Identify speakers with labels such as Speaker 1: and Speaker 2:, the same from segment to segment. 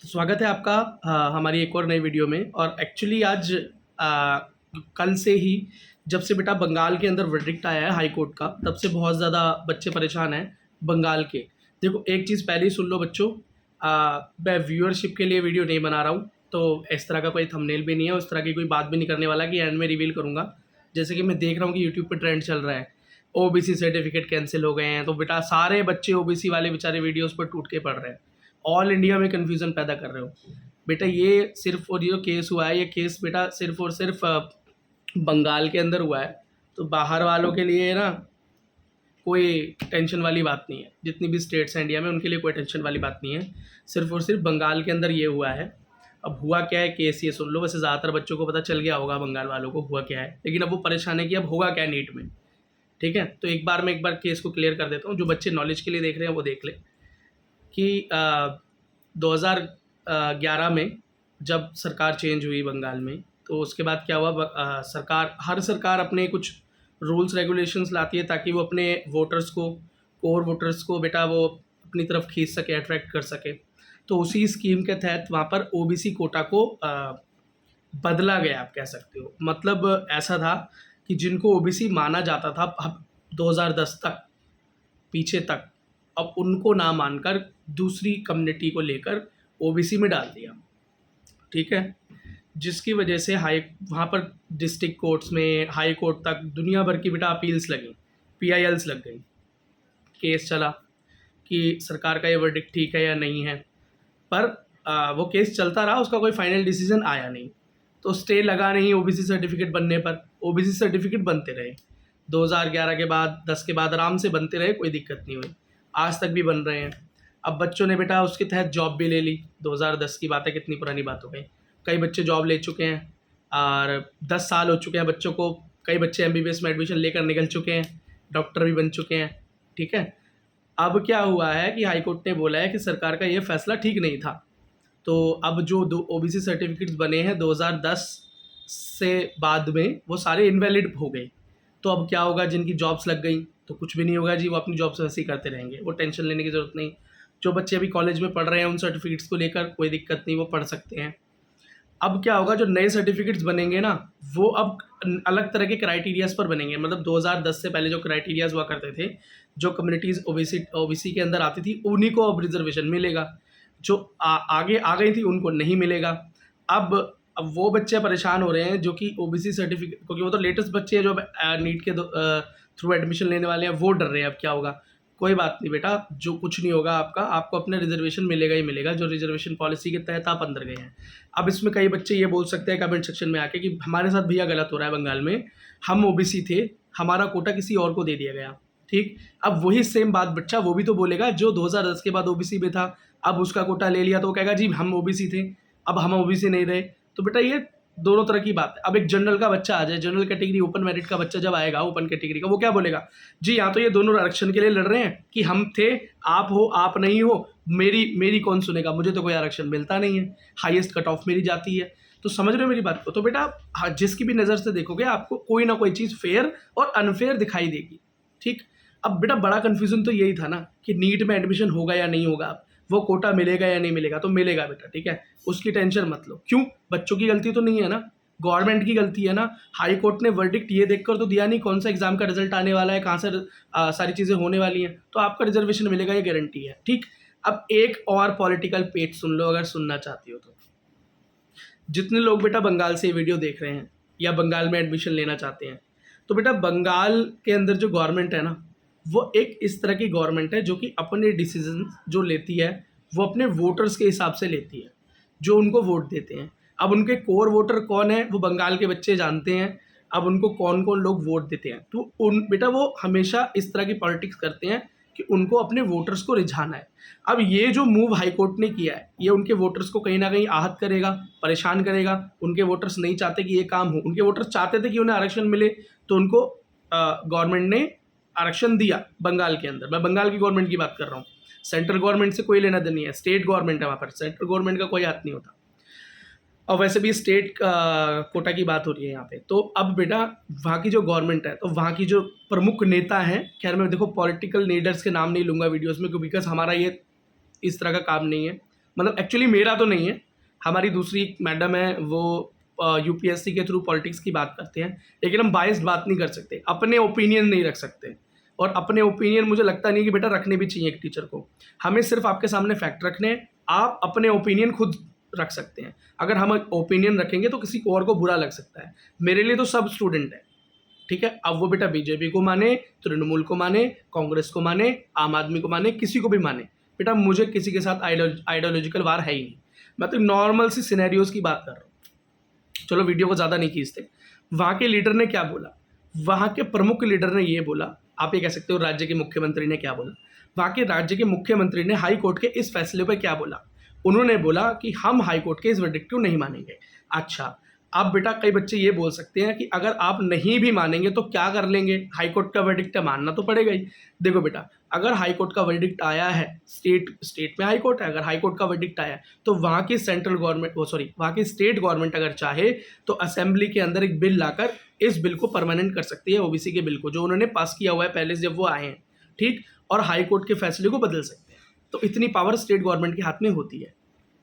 Speaker 1: स्वागत है आपका हमारी एक और नई वीडियो में। और एक्चुअली आज कल से ही जब से बेटा बंगाल के अंदर वर्डिक्ट आया है हाई कोर्ट का, तब से बहुत ज़्यादा बच्चे परेशान हैं बंगाल के। देखो, एक चीज़ पहले ही सुन लो बच्चों, मैं व्यूअरशिप के लिए वीडियो नहीं बना रहा हूँ, तो इस तरह का कोई थंबनेल भी नहीं है, उस तरह की कोई बात भी नहीं करने वाला कि एंड में रिवील करूँगा। जैसे कि मैं देख रहा हूँ कि यूट्यूब पर ट्रेंड चल रहा है, ओबीसी सर्टिफिकेट कैंसिल हो गए हैं, तो बेटा सारे बच्चे ओबीसी वाले बेचारे वीडियोज़ पर टूट के पड़ रहे हैं, ऑल इंडिया में कन्फ्यूज़न पैदा कर रहे हो। बेटा ये सिर्फ और ये केस हुआ है, ये केस बेटा सिर्फ और सिर्फ बंगाल के अंदर हुआ है, तो बाहर वालों के लिए ना कोई टेंशन वाली बात नहीं है। जितनी भी स्टेट्स हैं इंडिया में, उनके लिए कोई टेंशन वाली बात नहीं है, सिर्फ और सिर्फ बंगाल के अंदर ये हुआ है। अब हुआ क्या है केस ये सुन लो। वैसे ज़्यादातर बच्चों को पता चल गया होगा बंगाल वालों को हुआ क्या है, लेकिन अब वो परेशान है कि अब होगा क्या नीट में। ठीक है, तो मैं एक बार केस को क्लियर कर देता हूँ। जो बच्चे नॉलेज के लिए देख रहे हैं वो देख ले कि 2011 में जब सरकार चेंज हुई बंगाल में, तो उसके बाद क्या हुआ, हर सरकार अपने कुछ रूल्स रेगुलेशंस लाती है ताकि वो अपने वोटर्स को, कोर वोटर्स को बेटा वो अपनी तरफ खींच सके, अट्रैक्ट कर सके। तो उसी स्कीम के तहत वहाँ पर ओबीसी कोटा को बदला गया, आप कह सकते हो। मतलब ऐसा था कि जिनको ओबीसी माना जाता था अब 2010 तक, पीछे तक, अब उनको ना मानकर दूसरी कम्युनिटी को लेकर ओबीसी में डाल दिया। ठीक है, जिसकी वजह से वहाँ पर डिस्ट्रिक्ट कोर्ट्स में, हाई कोर्ट तक दुनिया भर की बेटा अपील्स लगी, पीआईएल्स लग गई, केस चला कि सरकार का ये वर्डिक्ट ठीक है या नहीं है। पर वो केस चलता रहा, उसका कोई फाइनल डिसीजन आया नहीं, तो स्टे लगा नहीं ओबीसी सर्टिफिकेट बनने पर। ओबीसी सर्टिफिकेट बनते रहे 2011 के बाद, 10 के बाद आराम से बनते रहे, कोई दिक्कत नहीं हुई, आज तक भी बन रहे हैं। अब बच्चों ने बेटा उसके तहत जॉब भी ले ली। 2010 की बात है, कितनी पुरानी बात हो गई। कई बच्चे जॉब ले चुके हैं और 10 साल हो चुके हैं बच्चों को। कई बच्चे एमबीबीएस में एडमिशन लेकर निकल चुके हैं, डॉक्टर भी बन चुके हैं। ठीक है, अब क्या हुआ है कि हाई कोर्ट ने बोला है कि सरकार का ये फैसला ठीक नहीं था। तो अब जो दो ओबीसी सर्टिफिकेट्स बने हैं 2010 से बाद में, वो सारे इनवैलिड हो गए। तो अब क्या होगा, जिनकी जॉब्स लग गई तो कुछ भी नहीं होगा जी, वो अपनी जॉब्स वैसे ही करते रहेंगे, वो टेंशन लेने की ज़रूरत नहीं। जो बच्चे अभी कॉलेज में पढ़ रहे हैं उन सर्टिफिकेट्स को लेकर कोई दिक्कत नहीं, वो पढ़ सकते हैं। अब क्या होगा, जो नए सर्टिफिकेट्स बनेंगे ना, वो अब अलग तरह के क्राइटेरियाज पर बनेंगे। मतलब 2010 से पहले जो क्राइटेरियाज हुआ करते थे, जो कम्युनिटीज़ ओबीसी के अंदर आती थी, उन्हीं को अब रिजर्वेशन मिलेगा। जो आगे आ गई थी उनको नहीं मिलेगा। अब वो बच्चे परेशान हो रहे हैं जो कि ओबीसी सर्टिफिकेट, क्योंकि वो तो लेटेस्ट बच्चे हैं जो नीट के थ्रू एडमिशन लेने वाले हैं, वो डर रहे हैं अब क्या होगा। कोई बात नहीं बेटा, जो कुछ नहीं होगा आपको अपना रिजर्वेशन मिलेगा ही मिलेगा, जो रिजर्वेशन पॉलिसी के तहत आप अंदर गए हैं। अब इसमें कई बच्चे ये बोल सकते हैं कमेंट सेक्शन में आके कि हमारे साथ भैया गलत हो रहा है बंगाल में, हम ओबीसी थे, हमारा कोटा किसी और को दे दिया गया। ठीक, अब वही सेम बात बच्चा वो भी तो बोलेगा जो 2010 के बाद ओबीसी में था, अब उसका कोटा ले लिया तो वो कहेगा जी हम ओबीसी थे, अब हम ओबीसी नहीं रहे। तो बेटा ये दोनों तरह की बात है। अब एक जनरल का बच्चा आ जाए, जनरल कैटेगरी ओपन मेरिट का बच्चा जब आएगा ओपन कैटेगरी का, वो क्या बोलेगा, जी यहाँ तो ये दोनों आरक्षण के लिए लड़ रहे हैं कि हम थे, आप हो, आप नहीं हो, मेरी कौन सुनेगा, मुझे तो कोई आरक्षण मिलता नहीं है, हाईएस्ट कट ऑफ मेरी जाती है। तो समझ रहे हो मेरी बात को। तो बेटा हाँ, जिसकी भी नज़र से देखोगे आपको कोई ना कोई चीज़ फेयर और अनफेयर दिखाई देगी। ठीक, अब बेटा बड़ा कन्फ्यूज़न तो यही था ना कि नीट में एडमिशन होगा या नहीं होगा, वो कोटा मिलेगा या नहीं मिलेगा। तो मिलेगा बेटा, ठीक है, उसकी टेंशन मत लो। क्यों, बच्चों की गलती तो नहीं है ना, गवर्नमेंट की गलती है ना। हाई कोर्ट ने वर्डिक्ट ये देखकर तो दिया नहीं कौन सा एग्जाम का रिजल्ट आने वाला है, कहाँ से सारी चीज़ें होने वाली हैं, तो आपका रिजर्वेशन मिलेगा, ये गारंटी है। ठीक, अब एक और पॉलिटिकल पेच सुन लो अगर सुनना चाहती हो तो। जितने लोग बेटा बंगाल से ये वीडियो देख रहे हैं या बंगाल में एडमिशन लेना चाहते हैं, तो बेटा बंगाल के अंदर जो गवर्नमेंट है ना, वो एक इस तरह की गवर्नमेंट है जो कि अपने डिसीजन जो लेती है वो अपने वोटर्स के हिसाब से लेती है, जो उनको वोट देते हैं। अब उनके कोर वोटर कौन है वो बंगाल के बच्चे जानते हैं। अब उनको कौन कौन लोग वोट देते हैं, तो बेटा वो हमेशा इस तरह की पॉलिटिक्स करते हैं कि उनको अपने वोटर्स को रिझाना है। अब ये जो मूव हाई कोर्ट ने किया है, ये उनके वोटर्स को कहीं ना कहीं आहत करेगा, परेशान करेगा। उनके वोटर्स नहीं चाहते कि ये काम हो, उनके वोटर्स चाहते थे कि उन्हें आरक्षण मिले, तो उनको गवर्नमेंट ने आरक्षण दिया बंगाल के अंदर। मैं बंगाल की गवर्नमेंट की बात कर रहा हूँ, सेंट्रल गवर्नमेंट से कोई लेना देना नहीं है, स्टेट गवर्नमेंट है वहाँ पर, सेंट्रल गवर्नमेंट का कोई हाथ नहीं होता। और वैसे भी स्टेट कोटा की बात हो रही है यहाँ पे। तो अब बेटा वहाँ की जो गवर्नमेंट है, तो वहाँ की जो प्रमुख नेता हैं, खैर मैं देखो पॉलिटिकल लीडर्स के नाम नहीं लूँगा वीडियोस में, क्योंकि बिकॉज हमारा ये इस तरह का काम नहीं है। मतलब एक्चुअली मेरा तो नहीं है, हमारी दूसरी एक मैडम है, वो यूपीएससी के थ्रू पॉलिटिक्स की बात करते हैं, लेकिन हम बाइस्ड बात नहीं कर सकते, अपने ओपिनियन नहीं रख सकते। और अपने ओपिनियन मुझे लगता नहीं कि बेटा रखने भी चाहिए एक टीचर को। हमें सिर्फ आपके सामने फैक्ट रखने हैं, आप अपने ओपिनियन खुद रख सकते हैं। अगर हम ओपिनियन रखेंगे तो किसी और को बुरा लग सकता है। मेरे लिए तो सब स्टूडेंट है, ठीक है। अब वो बेटा बीजेपी को माने, तृणमूल को माने, कांग्रेस को माने, आम आदमी को माने, किसी को भी माने, बेटा मुझे किसी के साथ आइडियोलॉजिकल वार है ही नहीं। मैं तो नॉर्मल सी सिनेरियोज की बात कर रहा हूँ। चलो वीडियो को ज़्यादा नहीं खींचते। वहाँ के लीडर ने क्या बोला, वहाँ के प्रमुख लीडर ने ये बोला, आप ये कह सकते हो राज्य के मुख्यमंत्री ने क्या बोला। वहाँ के राज्य के मुख्यमंत्री ने हाई कोर्ट के इस फैसले पर क्या बोला, उन्होंने बोला कि हम हाई कोर्ट के इस वर्डिक्ट को नहीं मानेंगे। अच्छा, अब बेटा कई बच्चे ये बोल सकते हैं कि अगर आप नहीं भी मानेंगे तो क्या कर लेंगे, हाई कोर्ट का वर्डिक्ट है, मानना तो पड़ेगा ही। देखो बेटा, अगर हाई कोर्ट का वर्डिक्ट आया है, स्टेट में हाई कोर्ट है, अगर हाई कोर्ट का वर्डिक्ट आया है तो वहाँ की सेंट्रल गवर्नमेंट, वहाँ की स्टेट गवर्नमेंट अगर चाहे तो असेंबली के अंदर एक बिल लाकर इस बिल को परमानेंट कर सकती है, ओबीसी के बिल को, जो उन्होंने पास किया हुआ है पहले जब वो आए हैं, ठीक। और हाई कोर्ट के फैसले को बदल सकते हैं। तो इतनी पावर स्टेट गवर्नमेंट के हाथ में होती है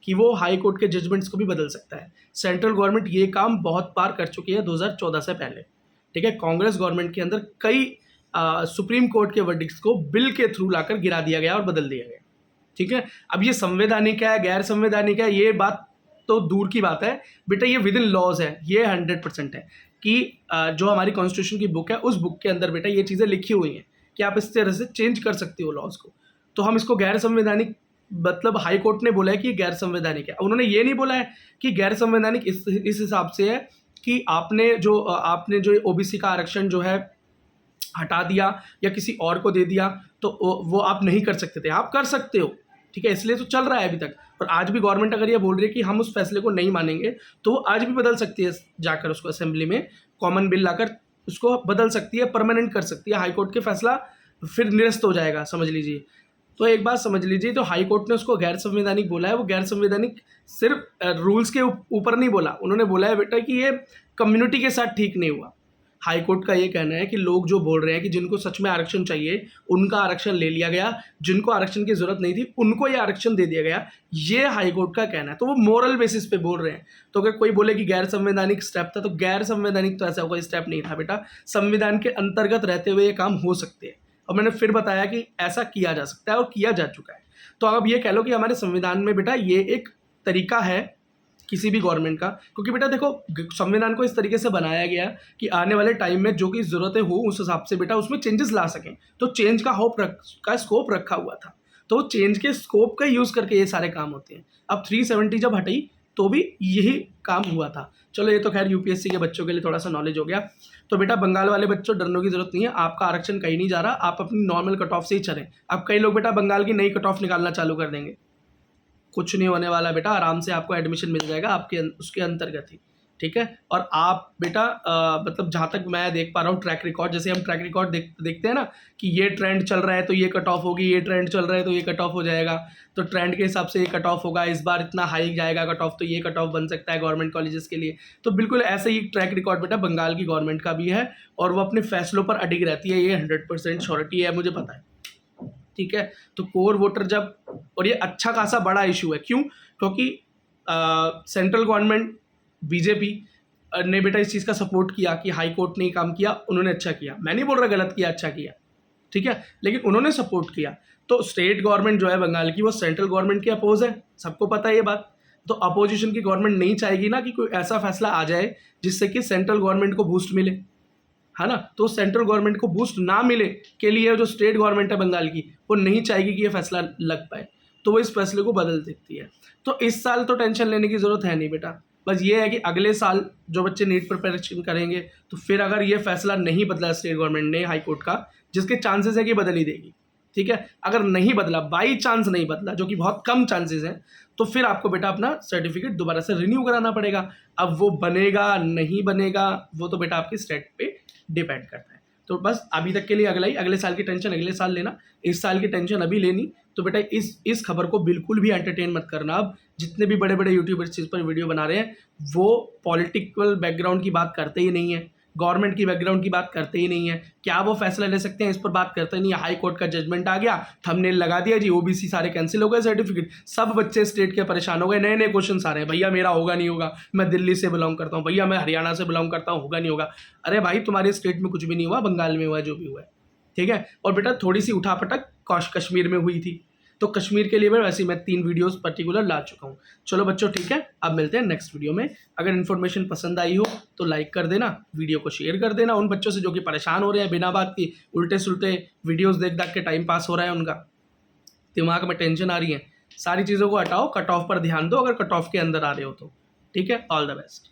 Speaker 1: कि वो हाई कोर्ट के जजमेंट्स को भी बदल सकता है। सेंट्रल गवर्नमेंट ये काम बहुत बार कर चुकी है 2014 से पहले, ठीक है। कांग्रेस गवर्नमेंट के अंदर कई सुप्रीम कोर्ट के वर्डिक्ट्स को बिल के थ्रू लाकर गिरा दिया गया और बदल दिया गया, ठीक है। अब ये संवैधानिक है, गैर संवैधानिक है, ये बात तो दूर की बात है बेटा, ये विद इन लॉज है, ये 100% है कि जो हमारी कॉन्स्टिट्यूशन की बुक है उस बुक के अंदर बेटा ये चीज़ें लिखी हुई हैं कि आप इस तरह से चेंज कर सकते हो लॉज को। तो हम इसको गैर संवैधानिक, मतलब हाई कोर्ट ने बोला है कि गैर संवैधानिक है। उन्होंने ये नहीं बोला है कि गैर संवैधानिक इस हिसाब से है कि आपने जो ओबीसी का आरक्षण जो है हटा दिया या किसी और को दे दिया तो वो आप नहीं कर सकते थे, आप कर सकते हो, ठीक है। इसलिए तो चल रहा है अभी तक। और आज भी गवर्नमेंट अगर ये बोल रही है कि हम उस फैसले को नहीं मानेंगे तो वो आज भी बदल सकती है, जाकर उसको असेंबली में कॉमन बिल लाकर उसको बदल सकती है, परमानेंट कर सकती है। हाई कोर्ट के फैसला फिर निरस्त हो जाएगा, समझ लीजिए। तो एक बात समझ लीजिए, तो हाई कोर्ट ने उसको गैर संवैधानिक बोला है, वो गैर संवैधानिक सिर्फ रूल्स के ऊपर नहीं बोला, उन्होंने बोला है बेटा कि ये कम्युनिटी के साथ ठीक नहीं हुआ। हाई कोर्ट का ये कहना है कि लोग जो बोल रहे हैं कि जिनको सच में आरक्षण चाहिए उनका आरक्षण ले लिया गया, जिनको आरक्षण की जरूरत नहीं थी उनको ये आरक्षण दे दिया गया, ये हाई कोर्ट का कहना है। तो वो मोरल बेसिस पे बोल रहे हैं। तो अगर कोई बोले कि गैर संवैधानिक स्टेप था, तो गैर संवैधानिक तो ऐसा कोई स्टेप नहीं था बेटा, संविधान के अंतर्गत रहते हुए ये काम हो सकते हैं। और मैंने फिर बताया कि ऐसा किया जा सकता है और किया जा चुका है। तो अब ये कह लो कि हमारे संविधान में बेटा ये एक तरीका है किसी भी गवर्नमेंट का, क्योंकि बेटा देखो संविधान को इस तरीके से बनाया गया कि आने वाले टाइम में जो कि ज़रूरतें हो उस हिसाब से बेटा उसमें चेंजेस ला सकें। तो चेंज का स्कोप रखा हुआ था, तो चेंज के स्कोप का यूज़ करके ये सारे काम होते हैं। अब 370 जब हटी तो भी यही काम हुआ था। चलो ये तो खैर यूपीएससी के बच्चों के लिए थोड़ा सा नॉलेज हो गया। तो बेटा बंगाल वाले बच्चों डरने की जरूरत नहीं है, आपका आरक्षण कहीं नहीं जा रहा, आप अपनी नॉर्मल कट ऑफ से ही चलें। अब कई लोग बेटा बंगाल की नई कट ऑफ निकालना चालू कर देंगे, कुछ नहीं होने वाला बेटा, आराम से आपको एडमिशन मिल जाएगा आपके उसके अंतर्गत ही, ठीक है। और आप बेटा मतलब जहाँ तक मैं देख पा रहा हूँ ट्रैक रिकॉर्ड, जैसे हम ट्रैक रिकॉर्ड देखते हैं ना कि ये ट्रेंड चल रहा है तो ये कट ऑफ होगी, ये ट्रेंड चल रहा है तो ये कट ऑफ हो जाएगा, तो ट्रेंड के हिसाब से ये कट ऑफ होगा, इस बार इतना हाई जाएगा कट ऑफ तो ये कट ऑफ बन सकता है गवर्नमेंट कॉलेजेस के लिए। तो बिल्कुल ऐसे ही ट्रैक रिकॉर्ड बेटा बंगाल की गवर्नमेंट का भी है और वो अपने फैसलों पर अडिग रहती है, ये 100% श्योरिटी है, मुझे पता है, ठीक है। तो कोर वोटर जब, और ये अच्छा खासा बड़ा इशू है, क्यों? क्योंकि सेंट्रल गवर्नमेंट बीजेपी ने बेटा इस चीज़ का सपोर्ट किया कि हाई कोर्ट ने काम किया, उन्होंने अच्छा किया, मैं नहीं बोल रहा गलत किया अच्छा किया, ठीक है, लेकिन उन्होंने सपोर्ट किया। तो स्टेट गवर्नमेंट जो है बंगाल की वो सेंट्रल गवर्नमेंट के अपोज है, सबको पता है ये बात। तो अपोजिशन की गवर्नमेंट नहीं चाहेगी ना कि कोई ऐसा फैसला आ जाए जिससे कि सेंट्रल गवर्नमेंट को बूस्ट मिले, है ना। तो सेंट्रल गवर्नमेंट को बूस्ट ना मिले के लिए जो स्टेट गवर्नमेंट है बंगाल की वो नहीं चाहेगी कि ये फैसला लग पाए, तो वो इस फैसले को बदल सकती है। तो इस साल तो टेंशन लेने की ज़रूरत है नहीं बेटा, बस ये है कि अगले साल जो बच्चे नीट प्रिपरेशन करेंगे तो फिर अगर ये फैसला नहीं बदला स्टेट गवर्नमेंट ने हाई कोर्ट का, जिसके चांसेस है कि बदल ही देगी, ठीक है। अगर नहीं बदला, बाई चांस नहीं बदला, जो कि बहुत कम चांसेस हैं, तो फिर आपको बेटा अपना सर्टिफिकेट दोबारा से रिन्यू कराना पड़ेगा। अब वो बनेगा नहीं बनेगा वो तो बेटा आपकी स्टेट पे डिपेंड करता है। तो बस अभी तक के लिए अगले साल की टेंशन अगले साल लेना, इस साल की टेंशन अभी लेनी। तो बेटा इस खबर को बिल्कुल भी एंटरटेन मत करना। अब जितने भी बड़े बड़े यूट्यूबर्स इस पर वीडियो बना रहे हैं वो पॉलिटिकल बैकग्राउंड की बात करते ही नहीं है, गवर्नमेंट की बैकग्राउंड की बात करते ही नहीं है। क्या वो फैसला ले सकते हैं, इस पर बात करते नहीं है। हाई कोर्ट का जजमेंट आ गया, थंबनेल लगा दिया जी, ओबीसी सारे कैंसिल हो गए सर्टिफिकेट, सब बच्चे स्टेट के परेशान हो गए। नए नए क्वेश्चन आ रहे हैं, भैया मेरा होगा नहीं होगा, मैं दिल्ली से बिलोंग करता हूँ, भैया मैं हरियाणा से बिलोंग करता हूँ, होगा नहीं होगा। अरे भाई तुम्हारे स्टेट में कुछ भी नहीं हुआ, बंगाल में हुआ है जो भी हुआ है, ठीक है। और बेटा थोड़ी सी उठापटक कश्मीर में हुई थी, तो कश्मीर के लिए भी वैसे ही मैं 3 वीडियोस पर्टिकुलर ला चुका हूँ। चलो बच्चों ठीक है, अब मिलते हैं नेक्स्ट वीडियो में। अगर इन्फॉर्मेशन पसंद आई हो तो लाइक कर देना, वीडियो को शेयर कर देना उन बच्चों से जो कि परेशान हो रहे हैं बिना बात की, उल्टे सुलटे वीडियोस देख देख के टाइम पास हो रहा है उनका, दिमाग में टेंशन आ रही है। सारी चीज़ों को हटाओ, कट ऑफ पर ध्यान दो अगर कट ऑफ के अंदर आ रहे हो तो। ठीक है, ऑल द बेस्ट।